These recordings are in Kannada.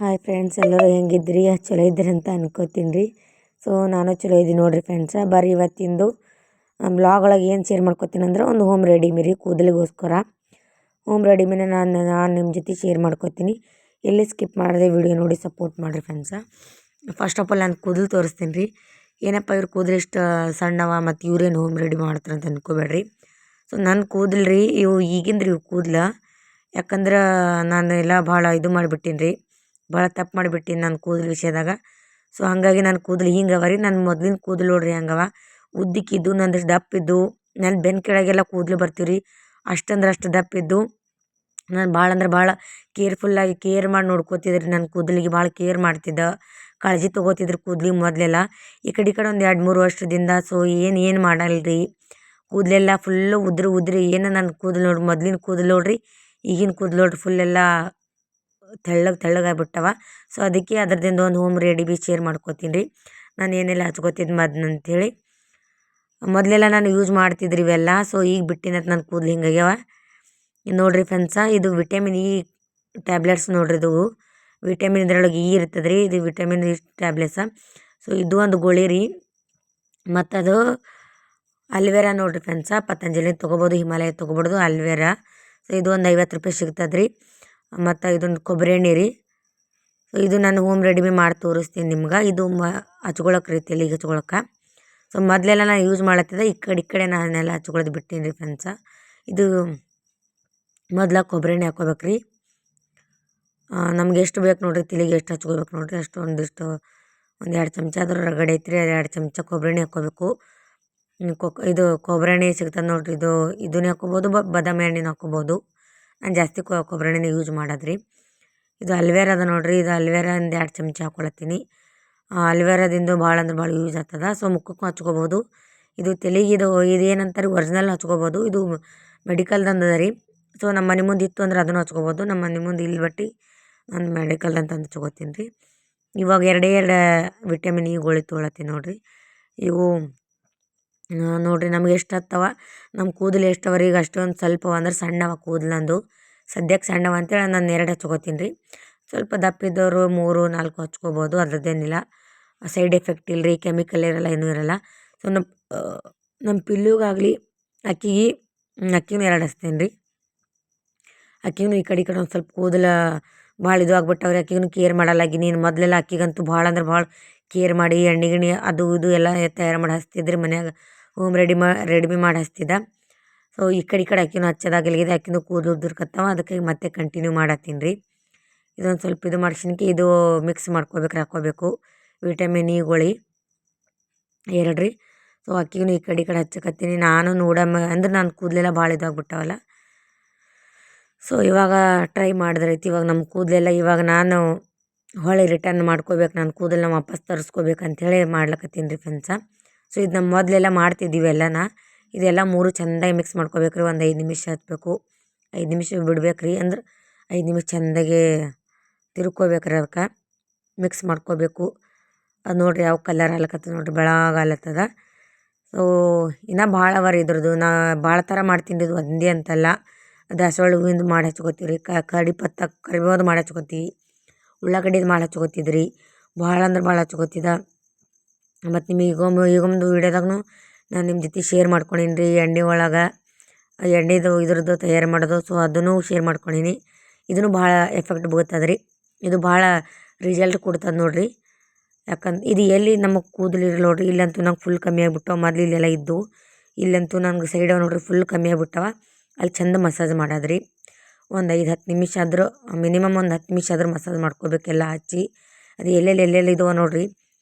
ಹಾಯ್ ಫ್ರೆಂಡ್ಸ್, ಎಲ್ಲರೂ ಹೆಂಗಿದ್ರಿ? ಚಲೋ ಇದ್ರಿ ಅಂತ ಅನ್ಕೋತೀನಿ ರೀ. ಸೊ ನಾನು ಚಲೋ ಇದ್ದೀನಿ ನೋಡಿರಿ ಫ್ರೆಂಡ್ಸ. ಬರ್ರಿ ಇವತ್ತಿಂದು ಬ್ಲಾಗ್ ಒಳಗೆ ಏನು ಶೇರ್ ಮಾಡ್ಕೋತೀನಿ ಅಂದ್ರೆ ಒಂದು ಹೋಮ್ ರೆಡಿಮಿ ರೀ, ಕೂದಲಿಗೋಸ್ಕರ ಹೋಮ್ ರೆಡಿಮಿನ ನಾನು ನಿಮ್ಮ ಜೊತೆ ಶೇರ್ ಮಾಡ್ಕೋತೀನಿ. ಎಲ್ಲಿ ಸ್ಕಿಪ್ ಮಾಡಿದೆ ವಿಡಿಯೋ ನೋಡಿ ಸಪೋರ್ಟ್ ಮಾಡಿರಿ ಫ್ರೆಂಡ್ಸ. ಫಸ್ಟ್ ಆಫ್ ಆಲ್ ನಾನು ಕೂದಲು ತೋರಿಸ್ತೀನಿ ರೀ. ಏನಪ್ಪ ಇವ್ರು ಕೂದಲು ಇಷ್ಟು ಸಣ್ಣವ ಮತ್ತು ಇವ್ರೇನು ಹೋಮ್ ರೆಡಿ ಮಾಡ್ತಾರೆ ಅಂತ ಅನ್ಕೋಬೇಡ್ರಿ. ಸೊ ನನ್ನ ಕೂದಲು ರೀ ಇವು ಈಗಿಂದ ರೀ ಇವು ಕೂದಲು. ಯಾಕಂದ್ರೆ ನಾನು ಎಲ್ಲ ಭಾಳ ಇದು ಮಾಡಿಬಿಟ್ಟೀನಿ ರೀ, ಭಾಳ ತಪ್ಪು ಮಾಡಿಬಿಟ್ಟೀನಿ ನನ್ನ ಕೂದಲು ವಿಷಯದಾಗ. ಸೊ ಹಾಗಾಗಿ ನನ್ನ ಕೂದಲು ಹಿಂಗೆ ಅವ ರೀ. ನನ್ನ ಮೊದಲಿನ ಕೂದಲು ನೋಡ್ರಿ ಹಂಗವ, ಉದ್ದಕ್ಕಿದ್ದು ನಂದಷ್ಟು ದಪ್ಪಿದ್ದು. ನನ್ನ ಬೆನ್ನ ಕೆಳಗೆಲ್ಲ ಕೂದಲು ಬರ್ತೀವಿ ರೀ, ಅಷ್ಟಂದ್ರೆ ಅಷ್ಟು ದಪ್ಪಿದ್ದು. ನಾನು ಭಾಳ ಅಂದ್ರೆ ಭಾಳ ಕೇರ್ಫುಲ್ಲಾಗಿ ಕೇರ್ ಮಾಡಿ ನೋಡ್ಕೋತಿದ್ರಿ. ನನ್ನ ಕೂದಲಿಗೆ ಭಾಳ ಕೇರ್ ಮಾಡ್ತಿದ್ದೆ, ಕಾಳಜಿ ತೊಗೋತಿದ್ರು ಕೂದಲಿಗೆ ಮೊದಲೆಲ್ಲ. ಈ ಕಡೆ ಒಂದು 2-3 ವರ್ಷದಿಂದ ಸೊ ಏನು ಮಾಡಲ್ರಿ, ಕೂದಲೆಲ್ಲ ಫುಲ್ಲು ಉದ್ರಿ ಏನು ನನ್ನ ಕೂದಲು ನೋಡ್ರಿ, ಮೊದಲಿನ ಕೂದಲು ನೋಡ್ರಿ ಈಗಿನ ಕೂದಲು ನೋಡ್ರಿ ಫುಲ್ಲೆಲ್ಲ ತೆಳ್ಳಗಾಗ್ಬಿಟ್ಟವ. ಸೊ ಅದಕ್ಕೆ ಅದ್ರದಿಂದ ಒಂದು ಹೋಮ್ ರೆಡಿಮಿ ಶೇರ್ ಮಾಡ್ಕೋತೀನಿ ರೀ. ನಾನು ಏನೆಲ್ಲ ಹಚ್ಕೋತಿದ್ದು ಅಂಥೇಳಿ. ಮೊದಲೆಲ್ಲ ನಾನು ಯೂಸ್ ಮಾಡ್ತಿದ್ರಿ ಇವೆಲ್ಲ. ಸೊ ಈಗ ಬಿಟ್ಟಿನಂತ ನನ್ನ ಕೂದಲು ಹಿಂಗಾಗ್ಯಾವ ನೋಡಿರಿ ಫ್ರೆಂಡ್ಸ. ಇದು ವಿಟಮಿನ್ ಇ ಟ್ಯಾಬ್ಲೆಟ್ಸ್ ನೋಡ್ರಿ. ಇದು ವಿಟಮಿನ್ ಇದರೊಳಗೆ ಇ ಇರ್ತದೆ ರೀ, ಇದು ವಿಟಮಿನ್ ಇ ಟ್ಯಾಬ್ಲೆಟ್ಸ. ಸೊ ಇದು ಒಂದು ಗೋಳಿ ರೀ. ಮತ್ತು ಅದು ಅಲ್ವೇರಾ ನೋಡಿರಿ ಫ್ರೆಂಡ್ಸ, ಪತಂಜಲಿ ತೊಗೋಬೋದು, ಹಿಮಾಲಯ ತೊಗೋಬೋದು, ಅಲ್ವೇರಾ. ಸೊ ಇದು ಒಂದು 50 ರೂಪಾಯಿ ಸಿಗ್ತದೆ ರೀ. ಮತ್ತು ಇದೊಂದು ಕೊಬ್ಬರಿ ಎಣ್ಣೆ ರೀ. ಸೊ ಇದು ನಾನು ಹೋಮ್ ರೆಡಿಮಿ ಮಾಡಿ ತೋರಿಸ್ತೀನಿ ನಿಮ್ಗೆ. ಇದು ಹಚ್ಕೊಳಕ್ಕೆ ರೀ, ತಲೆಗೆ ಹಚ್ಕೊಳಕ್ಕೆ. ಸೊ ಮೊದಲೆಲ್ಲ ನಾನು ಯೂಸ್ ಮಾಡತ್ತಿದ್ದೆ, ಈ ಕಡೆ ನಾನೆಲ್ಲ ಹಚ್ಕೊಳ್ಳೋದು ಬಿಟ್ಟೀನಿ ರೀ ಫ್ರೆಂಡ್ಸ. ಇದು ಮೊದಲ ಕೊಬ್ಬರಿ ಎಣ್ಣೆ ಹಾಕ್ಕೋಬೇಕು ರೀ. ನಮ್ಗೆ ಎಷ್ಟು ಬೇಕು ನೋಡಿರಿ, ತಲೆಗೆ ಎಷ್ಟು ಹಚ್ಕೋಬೇಕು ನೋಡಿರಿ ಅಷ್ಟು ಒಂದಿಷ್ಟು ಒಂದು 2 ಚಮಚ ಆದ್ರೂ ರಗಡೆ ಐತ್ರಿ. 2 ಚಮಚ ಕೊಬ್ಬರಿ ಎಣ್ಣೆ ಹಾಕ್ಕೋಬೇಕು. ಇದು ಕೊಬ್ಬರಿ ಎಣ್ಣೆ ಸಿಗ್ತದೆ ನೋಡಿರಿ, ಇದನ್ನೇ ಹಾಕ್ಕೋಬೋದು, ಬಾದಾಮಿ ಎಣ್ಣೆನ ಹಾಕ್ಕೋಬೋದು. ನಾನು ಜಾಸ್ತಿ ಕೊಬ್ಬರಿ ಎಣ್ಣೆನ ಯೂಸ್ ಮಾಡೋದ್ರಿ. ಇದು ಅಲ್ವೇರಾ ಅದ ನೋಡಿರಿ, ಇದು ಅಲ್ವೇರಾ ಒಂದು 2 ಚಮಚ ಹಾಕ್ಕೊಳತ್ತೀನಿ. ಅಲ್ವೇರಾದಿಂದ ಭಾಳ ಅಂದ್ರೆ ಭಾಳ ಯೂಸ್ ಆಗ್ತದೆ. ಸೊ ಮುಖಕ್ಕೂ ಹಚ್ಕೋಬೋದು. ಇದು ತಲೆಗೆ ಇದು ಏನಂತಾರೆ ಒರಿಜಿನಲ್ ಹಚ್ಕೋಬೋದು, ಇದು ಮೆಡಿಕಲ್ದಂದ ರೀ. ಸೊ ನಮ್ಮ ಮನೆ ಮುಂದೆ ಇತ್ತು ಅಂದ್ರೆ ಅದನ್ನು ಹಚ್ಕೋಬೋದು. ನಮ್ಮ ಮನೆ ಮುಂದೆ ಇಲ್ಲಿ ಬಟ್ಟು ನಾನು ಮೆಡಿಕಲ್ದಂತ ಹಚ್ಕೋತೀನಿ ರೀ. ಇವಾಗ 2 ವಿಟಮಿನ್ ಇ ಗೋಳಿ ತೊಗೊಳತ್ತೀನಿ ನೋಡಿರಿ. ಇವು ನೋಡಿರಿ ನಮ್ಗೆ ಎಷ್ಟು ಹತ್ತವ, ನಮ್ಮ ಕೂದಲು ಎಷ್ಟವ ರೀ, ಈಗ ಅಷ್ಟೊಂದು ಸ್ವಲ್ಪವ ಅಂದ್ರೆ ಸಣ್ಣವ ಕೂದಲು ನಂದು. ಸದ್ಯಕ್ಕೆ ಸಣ್ಣವ ಅಂತೇಳಿ ನಾನು 2 ಹಚ್ಕೋತೀನಿ ರೀ. ಸ್ವಲ್ಪ ದಪ್ಪಿದ್ದವರು 3-4 ಹಚ್ಕೋಬೋದು, ಅದ್ರದ್ದೇನಿಲ್ಲ. ಸೈಡ್ ಎಫೆಕ್ಟ್ ಇಲ್ಲ ರೀ, ಕೆಮಿಕಲ್ ಇರಲ್ಲ, ಏನೂ ಇರಲ್ಲ. ಸೊ ನಮ್ಮ ಪಿಲ್ಲುಗಾಗಲಿ ಅಕ್ಕಿಗೆ 2 ಹಚ್ತೀನಿ ರೀ. ಅಕ್ಕಿಗೂ ಈ ಕಡೆ ಒಂದು ಸ್ವಲ್ಪ ಕೂದಲು ಭಾಳ ಇದು ಆಗ್ಬಿಟ್ಟವ್ರಿ, ಅಕ್ಕಿಗೂ ಕೇರ್ ಮಾಡಲ್ಲಾಗಿ. ನೀನು ಮೊದಲೆಲ್ಲ ಅಕ್ಕಿಗಂತೂ ಭಾಳ ಅಂದ್ರೆ ಭಾಳ ಕೇರ್ ಮಾಡಿ ಎಣ್ಣೆ ಗಿಣ್ಣೆ ಅದು ಇದು ಎಲ್ಲ ತಯಾರು ಮಾಡಿ ಹಚ್ತಿದ್ರಿ ಮನ್ಯಾಗ, ಹೋಮ್ ರೆಡಿಮಿ ಮಾಡಿ ಹಚ್ತಿದ್ದ. ಸೊ ಈ ಕಡೆ ಅಕ್ಕಿನೂ ಹಚ್ಚೋದಾಗಲಿದೆ, ಅಕ್ಕಿನೂ ಕೂದಲು ಉದುರ್ಕತ್ತವ. ಅದಕ್ಕೆ ಮತ್ತೆ ಕಂಟಿನ್ಯೂ ಮಾಡತ್ತೀನಿ ರೀ. ಇದೊಂದು ಸ್ವಲ್ಪ ಇದು ಮಾಡ್ಸಿನ್ಕೆ ಇದು ಮಿಕ್ಸ್ ಮಾಡ್ಕೋಬೇಕು, ಹಾಕ್ಕೋಬೇಕು ವಿಟಮಿನ್ ಇ ಗೋಳಿ 2 ರೀ. ಸೊ ಅಕ್ಕಿಗೂ ಈ ಕಡೆ ಹಚ್ಚಕತ್ತೀನಿ ನಾನು ನೋಡಮ್ಮ ಅಂದ್ರೆ ನನ್ನ ಕೂದಲೆಲ್ಲ ಭಾಳ ಇದಾಗ್ಬಿಟ್ಟವಲ್ಲ. ಸೊ ಇವಾಗ ಟ್ರೈ ಮಾಡಿದ್ರೈತಿ. ಇವಾಗ ನಮ್ಮ ಕೂದಲೆಲ್ಲ ಇವಾಗ ನಾನು ಹೊಳ್ಳಿ ರಿಟರ್ನ್ ಮಾಡ್ಕೋಬೇಕು, ನನ್ನ ಕೂದಲನ್ನ ವಾಪಸ್ ತರಿಸ್ಕೋಬೇಕಂತೇಳಿ ಮಾಡ್ಲಕತ್ತೀನಿ ರೀ ಫ್ರೆಂಡ್ಸ. ಸೊ ಇದು ನಮ್ಮ ಮೊದಲೆಲ್ಲ ಮಾಡ್ತಿದ್ದೀವಿ ಎಲ್ಲನ. ಇದೆಲ್ಲ 3 ಚೆಂದಾಗಿ ಮಿಕ್ಸ್ ಮಾಡ್ಕೋಬೇಕು ರೀ. ಒಂದು 5 ನಿಮಿಷ ಹಚ್ಬೇಕು, 5 ನಿಮಿಷ ಬಿಡ್ಬೇಕು ರೀ. ಅಂದ್ರೆ 5 ನಿಮಿಷ ಚೆಂದಾಗೆ ತಿರ್ಕೋಬೇಕು ರೀ, ಅದಕ್ಕೆ ಮಿಕ್ಸ್ ಮಾಡ್ಕೋಬೇಕು. ಅದು ನೋಡಿರಿ ಯಾವ ಕಲರ್ ಆಗ್ಲಕತ್ತದ ನೋಡಿರಿ, ಬೆಳಗಾಗ್ಲತ್ತದ. ಸೊ ಇನ್ನೂ ಭಾಳ ಅವ ರೀ ಇದ್ರದ್ದು. ನಾ ಭಾಳ ಥರ ಮಾಡ್ತೀನಿ ರೀ, ಇದು ಒಂದೇ ಅಂತಲ್ಲ. ದಾಸವಾಳ ಹೂವಿಂದು ಮಾಡಿ ಹಚ್ಕೋತೀವಿ ರೀ, ಕರಿಬೇವು ಮಾಡಿ ಹಚ್ಕೋತೀವಿ, ಉಳ್ಳಾಗಡ್ಡಿದು ಮಾಡಿ ಹಚ್ಕೋತಿದ್ರಿ, ಭಾಳ ಅಂದ್ರೆ ಭಾಳ ಹಚ್ಕೋತಿದ್ದ. ಮತ್ತು ನಿಮಗೆ ಈಗೊಂದು ವೀಡಿಯೋದಾಗೂ ನಾನು ನಿಮ್ಮ ಜೊತೆ ಶೇರ್ ಮಾಡ್ಕೊಂಡೀನಿ ರೀ, ಎಣ್ಣೆ ಒಳಗೆ ಎಣ್ಣೆದು ಇದ್ರದ್ದು ತಯಾರು ಮಾಡೋದು. ಸೊ ಅದನ್ನು ಶೇರ್ ಮಾಡ್ಕೊಂಡೀನಿ. ಇದನ್ನು ಭಾಳ ಎಫೆಕ್ಟ್ ಬೀಳ್ತದೆ ರೀ, ಇದು ಭಾಳ ರಿಸಲ್ಟ್ ಕೊಡ್ತದೆ ನೋಡಿರಿ. ಯಾಕಂದ್ರೆ ಇದು ಎಲ್ಲಿ ನಮಗೆ ಕೂದಲು ಇರಲ್ಲ ನೋಡಿರಿ, ಇಲ್ಲಂತೂ ನಂಗೆ ಫುಲ್ ಕಮ್ಮಿ ಆಗಿಬಿಟ್ಟವ. ಮೊದಲು ಇಲ್ಲೆಲ್ಲ ಇದ್ದು, ಇಲ್ಲಂತೂ ನಂಗೆ ಸೈಡವ ನೋಡಿರಿ ಫುಲ್ ಕಮ್ಮಿ ಆಗಿಬಿಟ್ಟವ. ಅಲ್ಲಿ ಚೆಂದ ಮಸಾಜ್ ಮಾಡೋದ್ರಿ. ಒಂದು 5-10 ನಿಮಿಷ ಆದರೂ ಮಿನಿಮಮ್, ಒಂದು 10 ನಿಮಿಷ ಆದರೂ ಮಸಾಜ್ ಮಾಡ್ಕೋಬೇಕೆಲ್ಲ ಹಚ್ಚಿ. ಅದು ಎಲ್ಲೆಲ್ಲಿ ಇದಾವೆ ನೋಡಿರಿ.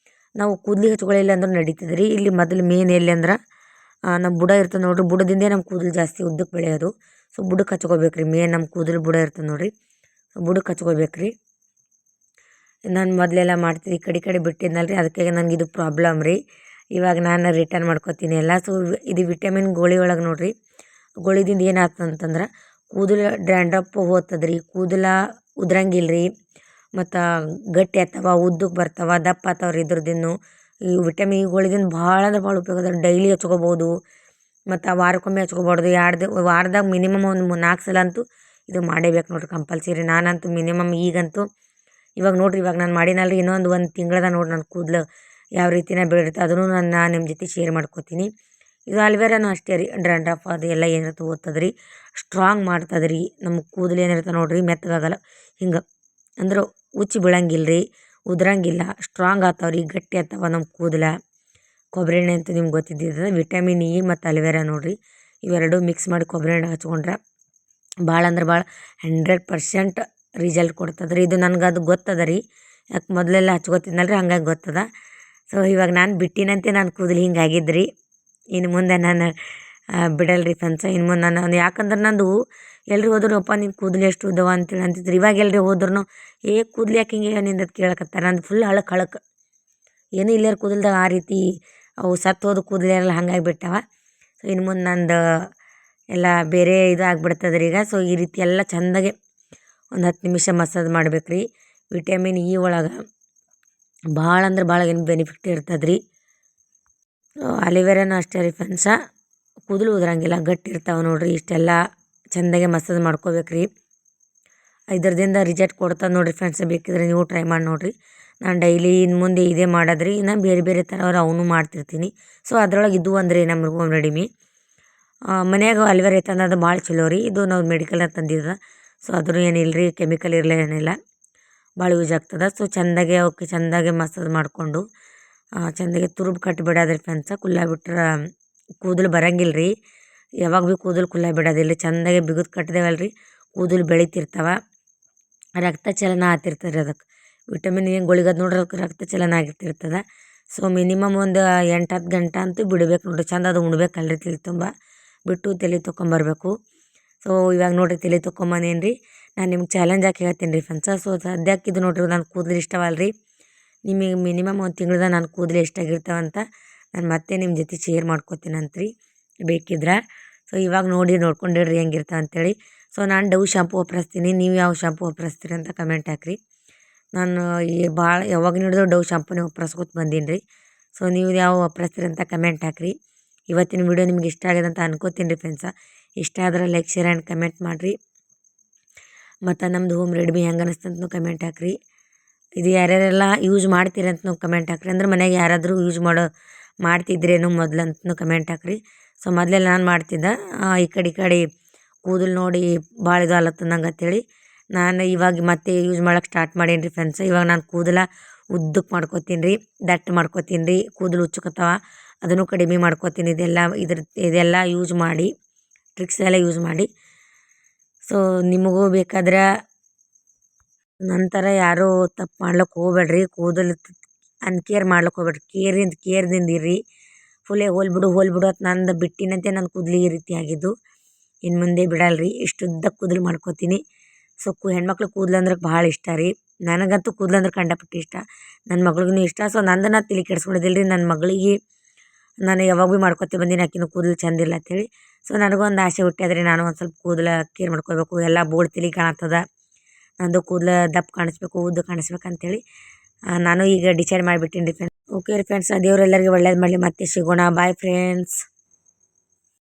ನಾವು ಕೂದಲಿಗೆ ಹಚ್ಕೊಳ್ಳಿಲ್ಲ ಅಂದ್ರೆ ನಡೀತದೆ ರೀ. ಇಲ್ಲಿ ಮೊದಲು ಮೇನ್ ಎಲ್ಲಿ ಅಂದ್ರೆ ನಮ್ಮ ಬುಡ ಇರ್ತದೆ ನೋಡಿರಿ, ಬುಡದಿಂದೇ ನಮ್ಮ ಕೂದಲು ಜಾಸ್ತಿ ಉದ್ದಕ್ಕೆ ಬೆಳೆಯೋದು. ಸೊ ಬುಡಕ್ಕೆ ಹಚ್ಕೋಬೇಕು ರೀ, ಮೇನ್ ನಮ್ಮ ಕೂದಲು ಬುಡ ಇರ್ತದೆ ನೋಡಿರಿ, ಬುಡಕ್ಕೆ ಹಚ್ಕೋಬೇಕು ರೀ. ನಾನು ಮೊದಲೆಲ್ಲ ಮಾಡ್ತಿದ್ದೆ, ಈ ಕಡೆ ಬಿಟ್ಟಿದ್ನಲ್ಲ ರೀ, ಅದಕ್ಕೆ ನನಗೆ ಇದು ಪ್ರಾಬ್ಲಮ್ ರೀ. ಇವಾಗ ನಾನು ರಿಟರ್ನ್ ಮಾಡ್ಕೋತೀನಿ ಎಲ್ಲ. ಸೊ ಇದು ವಿಟಮಿನ್ ಗೋಳಿ ಒಳಗೆ ನೋಡಿರಿ, ಗೋಳಿದಿಂದ ಏನಾಗ್ತಂತಂದ್ರೆ ಕೂದಲು ಡ್ಯಾಂಡ್ರಪ್ ಹೋಗ್ತದೆ ರೀ, ಕೂದಲ ಉದ್ರಂಗಿಲ್ಲ ರೀ, ಮತ್ತು ಗಟ್ಟಿ ಆಗ್ತವ, ಉದ್ದಕ್ಕೆ ಬರ್ತಾವ, ದಪ್ಪ ಆಗ್ತಾವ್ರಿ. ಇದ್ರದ್ದು ಈ ವಿಟಮಿನ್ ಇ ಗೋಳಿದಿಂದ ಭಾಳ ಅಂದ್ರೆ ಭಾಳ ಉಪಯೋಗ ಅದ. ಡೈಲಿ ಹಚ್ಕೋಬೋದು, ಮತ್ತು ವಾರಕ್ಕೊಮ್ಮೆ ಹಚ್ಕೋಬಾರ್ದು. ವಾರದಾಗ ಮಿನಿಮಮ್ ಒಂದು 4 ಸಲ ಅಂತೂ ಇದು ಮಾಡೇಬೇಕು ನೋಡಿರಿ ಕಂಪಲ್ಸರಿ. ನಾನಂತೂ ಮಿನಿಮಮ್ ಈಗಂತೂ ಇವಾಗ ನೋಡಿರಿ ಇವಾಗ ನಾನು ಮಾಡಿನಲ್ರಿ ಇನ್ನೊಂದು 1 ತಿಂಗಳದ ನೋಡಿ ನನ್ನ ಕೂದಲು ಯಾವ ರೀತಿನ ಬೆಳಿರುತ್ತೆ ಅದನ್ನು ನಾನು ನಿಮ್ಮ ಜೊತೆ ಶೇರ್ ಮಾಡ್ಕೋತೀನಿ. ಇದು ಅಲ್ವೇರಾನು ಅಷ್ಟೇ ರೀ, ಡ್ರಂಡ್ರಫ್ ಅದು ಎಲ್ಲ ಏನಿರುತ್ತೆ ಓದ್ತದೆ ರೀ, ಸ್ಟ್ರಾಂಗ್ ಮಾಡ್ತದೆ ರೀ. ನಮ್ಮ ಕೂದಲು ಏನಿರುತ್ತೆ ನೋಡಿರಿ ಮೆತ್ತಗಾಗಲ್ಲ, ಹಿಂಗೆ ಅಂದ್ರೆ ಉಚ್ಚಿ ಬೀಳಂಗಿಲ್ಲ ರೀ, ಉದ್ರಂಗಿಲ್ಲ, ಸ್ಟ್ರಾಂಗ್ ಆಗ್ತಾವ್ರಿ, ಗಟ್ಟಿ ಆಗ್ತಾವ ನಮ್ಮ ಕೂದಲ. ಕೊಬ್ಬರಿ ಎಣ್ಣೆ ಅಂತೂ ನಿಮ್ಗೆ ಗೊತ್ತಿದ್ದಿದ್ದು, ವಿಟಮಿನ್ ಇ ಮತ್ತು ಅಲ್ವೇರಾ ನೋಡಿರಿ ಇವೆರಡು ಮಿಕ್ಸ್ ಮಾಡಿ ಕೊಬ್ಬರಿ ಎಣ್ಣೆ ಹಚ್ಕೊಂಡ್ರೆ ಭಾಳ ಅಂದ್ರೆ ಭಾಳ 100% ರಿಸಲ್ಟ್ ಕೊಡ್ತದೆ ರೀ. ಇದು ನನಗೆ ಅದು ಗೊತ್ತದ ರೀ, ಯಾಕೆ ಮೊದಲೆಲ್ಲ ಹಚ್ಕೋತಿದ್ನಲ್ಲ ರೀ, ಹಂಗಾಗಿ ಗೊತ್ತದ. ಸೊ ಇವಾಗ ನಾನು ಬಿಟ್ಟಿನಂತೆ ನನ್ನ ಕೂದಲು ಹಿಂಗಾಗಿದ್ದು ರೀ. ಇನ್ನು ಮುಂದೆ ನಾನು ಬಿಡಲ್ಲ ರೀ ಫ್ರೆಂಡ್ಸ. ಇನ್ನು ಮುಂದೆ ನಾನು ಯಾಕಂದ್ರೆ ನಂದು ಎಲ್ರು ಹೋದ್ರು ಅಪ್ಪ ನಿನ್ನ ಕೂದಲು ಎಷ್ಟು ಉದ್ದವ ಅಂತೇಳಿ ಅಂತಿದ್ರು. ಇವಾಗ ಎಲ್ರಿ ಹೋದ್ರೂ ಕೂದಲು ಯಾಕೆ ಹಿಂಗೆ ನಿಂದು ಕೇಳಕತ್ತಾರೆ. ನಂದು ಫುಲ್ ಹಳಕ್ ಏನೂ ಇಲ್ಲರ ಕೂದಲ್ದಾಗ ಆ ರೀತಿ ಅವು ಸತ್ತು ಹೋದ ಕೂದಲೆಲ್ಲ ಹಂಗಾಗಿ ಬಿಟ್ಟವ. ಸೊ ಇನ್ನು ಮುಂದೆ ನಂದು ಎಲ್ಲ ಬೇರೆ ಇದು ಆಗ್ಬಿಡ್ತದೆ ರೀ ಈಗ. ಸೊ ಈ ರೀತಿ ಎಲ್ಲ ಚೆಂದಾಗೆ ಒಂದು 10 ನಿಮಿಷ ಮಸಾಜ್ ಮಾಡ್ಬೇಕು ರೀ. ವಿಟಮಿನ್ ಇ ಒಳಗೆ ಭಾಳ ಅಂದ್ರೆ ಭಾಳ ಏನು ಬೆನಿಫಿಟ್ ಇರ್ತದೆ ರೀ. ಅಲಿವೆರಾನು ಅಷ್ಟೇ ರೀ ಫ್ರೆಂಡ್ಸ, ಕೂದಲು ಉದುರಂಗಿಲ್ಲ, ಗಟ್ಟಿ ಇರ್ತಾವೆ ನೋಡಿರಿ. ಇಷ್ಟೆಲ್ಲ ಚೆಂದಾಗೆ ಮಸಾಜ್ ಮಾಡ್ಕೋಬೇಕು ರೀ. ಇದರದಿಂದ ರಿಸಲ್ಟ್ ಕೊಡ್ತದೆ ನೋಡಿರಿ ಫ್ರೆಂಡ್ಸ್. ಬೇಕಿದ್ರೆ ನೀವು ಟ್ರೈ ಮಾಡಿ ನೋಡಿರಿ. ನಾನು ಡೈಲಿ ಇನ್ನು ಮುಂದೆ ಇದೇ ಮಾಡೋದ್ರಿ. ಇನ್ನು ಬೇರೆ ಬೇರೆ ಥರ ಅವನು ಮಾಡ್ತಿರ್ತೀನಿ. ಸೊ ಅದ್ರೊಳಗೆ ಇದು ಅಂದ್ರೆ ನಮ್ಮ ಹೋಮ್ ರೆಡಿಮಿ ಮನ್ಯಾಗ ಅಲ್ವೇರಾ ಐತಂದ್ರೆ ಅದು ಭಾಳ ಚಲೋ ರೀ. ಇದು ನಾವು ಮೆಡಿಕಲ್ನಾಗ ತಂದಿದ್ದ. ಸೊ ಅದ್ರೂ ಏನಿಲ್ಲ ರೀ, ಕೆಮಿಕಲ್ ಇರಲಿ ಏನಿಲ್ಲ, ಭಾಳ ಯೂಸ್ ಆಗ್ತದೆ. ಸೊ ಚೆಂದಾಗೆ ಅವಕ್ಕೆ ಚೆಂದಾಗೆ ಮಸಾಜ್ ಮಾಡಿಕೊಂಡು ಚೆಂದಾಗೆ ತುರುಬು ಕಟ್ಟಿಬಿಡೋದ್ರಿ ಫ್ರೆಂಡ್ಸ. ಕುಲ್ಲ ಬಿಟ್ರೆ ಕೂದಲು ಬರಂಗಿಲ್ಲ ರೀ, ಯಾವಾಗ ಭೀ ಕೂದಲು ಕುಲ್ಲ ಬಿಡೋದಿಲ್ಲ ರೀ. ಚೆಂದಾಗೆ ಬಿಗಿದು ಕಟ್ಟಿದೇವಲ್ಲ ರೀ, ಕೂದಲು ಬೆಳಿತಿರ್ತಾವ, ರಕ್ತ ಚಲನ ಆಗ್ತಿರ್ತದೆ ರೀ. ಅದಕ್ಕೆ ವಿಟಮಿನ್ ಏನು ಗೊಳಿಗದು ನೋಡ್ರಿ, ಅದಕ್ಕೆ ರಕ್ತ ಚಲನ ಆಗಿರ್ತಿರ್ತದೆ. ಸೊ ಮಿನಿಮಮ್ ಒಂದು 8-10 ಗಂಟೆ ಅಂತೂ ಬಿಡಬೇಕು ನೋಡಿರಿ. ಚೆಂದ ಅದು ಉಣ್ಬೇಕಲ್ರಿ ತಲೆ ತುಂಬ, ಬಿಟ್ಟು ತಲೆ ತೊಗೊಂಬರ್ಬೇಕು. ಸೊ ಇವಾಗ ನೋಡಿರಿ ತಲೆ ತೊಗೊಂಬಂದೇನು ರೀ. ನಾನು ನಿಮ್ಗೆ ಚಾಲೆಂಜ್ ಹಾಕಿ ಹೇಳ್ತೀನಿ ರೀ ಫ್ರೆಂಡ್ಸ. ಸೊ ಸದ್ಯಕ್ಕೆ ಇದು ನೋಡಿರಿ ನನ್ನ ಕೂದಲು ಇಷ್ಟವಲ್ಲ ರೀ. ನಿಮಗೆ ಮಿನಿಮಮ್ ಒಂದು ತಿಂಗ್ಳದಾಗ ನನ್ನ ಕೂದಲು ಎಷ್ಟಾಗಿರ್ತಾವಂತ ನಾನು ಮತ್ತೆ ನಿಮ್ಮ ಜೊತೆ ಶೇರ್ ಮಾಡ್ಕೋತೀನಂತ್ರಿ ಬೇಕಿದ್ರೆ. ಸೊ ಇವಾಗ ನೋಡ್ಕೊಂಡಿಡ್ರಿ ಹೆಂಗಿರ್ತಾವೆ ಅಂಥೇಳಿ. ಸೊ ನಾನು ಡವ್ ಶಾಂಪು ವಾಪರಿಸ್ತೀನಿ, ನೀವು ಯಾವ ಶಾಂಪು ವಾಪರಿಸ್ತೀರಿ ಅಂತ ಕಮೆಂಟ್ ಹಾಕ್ರಿ. ನಾನು ಭಾಳ ಯಾವಾಗ ನೋಡಿದ್ರು ಡವ್ ಶಾಂಪೂನೇ ವಾಪರಿಸ್ಕೊತ ಬಂದೀನಿ ರೀ. ಸೊ ನೀವು ಯಾವ ವಾಪರಿಸ್ತೀರಿ ಅಂತ ಕಮೆಂಟ್ ಹಾಕ್ರಿ. ಇವತ್ತಿನ ವಿಡಿಯೋ ನಿಮ್ಗೆ ಇಷ್ಟ ಆಗಿದೆ ಅಂತ ಅನ್ಕೋತೀನಿ ರೀ ಫ್ರೆಂಡ್ಸ. ಇಷ್ಟ ಆದ್ರೆ ಲೈಕ್, ಶೇರ್ ಆ್ಯಂಡ್ ಕಮೆಂಟ್ ಮಾಡಿರಿ. ಮತ್ತು ನಮ್ಮದು ಹೋಮ್ ರೆಡಿಮಿ ಹೆಂಗೆ ಅನ್ನಿಸ್ತಂತನೂ ಕಮೆಂಟ್ ಹಾಕ್ರಿ. ಇದು ಯಾರ್ಯಾರೆಲ್ಲ ಯೂಸ್ ಮಾಡ್ತೀರಿ ಅಂತನೂ ಕಮೆಂಟ್ ಹಾಕ್ರಿ. ಅಂದ್ರೆ ಮನೆಗೆ ಯಾರಾದರೂ ಯೂಸ್ ಮಾಡ್ತಿದ್ರೇನು ಮೊದಲಂತನೂ ಕಮೆಂಟ್ ಹಾಕ್ರಿ. ಸೊ ಮೊದಲೆಲ್ಲ ನಾನು ಮಾಡ್ತಿದ್ದೆ, ಈ ಕಡೆ ಕೂದಲು ನೋಡಿ ಭಾಳ ಇದು ಆಲತ್ತಂದಂಗೆ ಅಂತೇಳಿ ನಾನು ಇವಾಗ ಮತ್ತೆ ಯೂಸ್ ಮಾಡೋಕೆ ಸ್ಟಾರ್ಟ್ ಮಾಡೀನಿ ರೀ ಫ್ರೆಂಡ್ಸ್. ಇವಾಗ ನಾನು ಕೂದಲ ಉದ್ದಕ್ಕೆ ಮಾಡ್ಕೋತೀನಿ ರೀ, ದಟ್ಟು ಮಾಡ್ಕೋತೀನಿ ರೀ. ಕೂದಲು ಉಚ್ಚುಕತ್ತವ ಅದನ್ನು ಕಡಿಮೆ ಮಾಡ್ಕೋತೀನಿ. ಇದೆಲ್ಲ ಯೂಸ್ ಮಾಡಿ, ಟ್ರಿಕ್ಸ್ ಎಲ್ಲ ಯೂಸ್ ಮಾಡಿ. ಸೊ ನಿಮಗೂ ಬೇಕಾದ್ರೆ ನಂತರ ಯಾರೂ ತಪ್ಪು ಮಾಡ್ಲಿಕ್ಕೆ ಹೋಗ್ಬೇಡ್ರಿ. ಕೂದಲು ಅನ್ಕೇರ್ ಮಾಡ್ಲಿಕ್ಕೆ ಹೋಗ್ಬೇಡ್ರಿ, ಕೇರ್ದಿಂದ ಇರ್ರಿ. ಫುಲ್ಲೇ ಹೋಲ್ಬಿಡು ಅಂತ ನಂದು ಬಿಟ್ಟಿನಂತೆ ನನ್ನ ಕೂದಲು ಈ ರೀತಿ ಆಗಿದ್ದು. ಇನ್ನು ಮುಂದೆ ಬಿಡಲ್ರಿ, ಇಷ್ಟು ಉದ್ದ ಕೂದಲು ಮಾಡ್ಕೋತೀನಿ. ಸೊ ಹೆಣ್ಮಕ್ಳು ಕೂದಲು ಅಂದ್ರೆ ಭಾಳ ಇಷ್ಟ ರೀ. ನನಗಂತೂ ಕೂದಲು ಅಂದ್ರೆ ಕಂಡಪಟ್ಟು ಇಷ್ಟ, ನನ್ನ ಮಗಳಿಗೂ ಇಷ್ಟ. ಸೊ ನಂದನ್ನು ತಲೆ ಕೆಡಿಸ್ಕೊಳ್ಳೋದಿಲ್ಲ ರೀ. ನನ್ನ ಮಗಳಿಗೆ ನಾನು ಯಾವಾಗ ಭೀ ಮಾಡ್ಕೊತ ಬಂದೀನಿ, ಆಕಿನೂ ಕೂದಲು ಚಂದಿಲ್ಲ ಅಂತೇಳಿ. ಸೊ ನನಗೊಂದು ಆಸೆ ಹುಟ್ಟ್ಯಾದ್ರಿ, ನಾನು ಒಂದು ಸ್ವಲ್ಪ ಕೂದಲು ಕೇರ್ ಮಾಡ್ಕೋಬೇಕು, ಎಲ್ಲ ಬೋಳ್ ತಲೆ ಕಾಣತ್ತದ, ನಂದು ಕೂದಲು ದಪ್ಪ ಕಾಣಿಸ್ಬೇಕು, ಉದ್ದ ಕಾಣಿಸ್ಬೇಕು ಅಂತೇಳಿ ನಾನು ಈಗ ಡಿಸೈಡ್ ಮಾಡಿಬಿಟ್ಟೀನಿ ರೀ ಫ್ರೆಂಡ್ಸ್. ಓಕೆ ರೀ ಫ್ರೆಂಡ್ಸ್, ದೇವ್ರು ಎಲ್ಲರಿಗೂ ಒಳ್ಳೇದು ಮಾಡಲಿ. ಮತ್ತೆ ಸಿಗೋಣ, ಬಾಯ್ ಫ್ರೆಂಡ್ಸ್.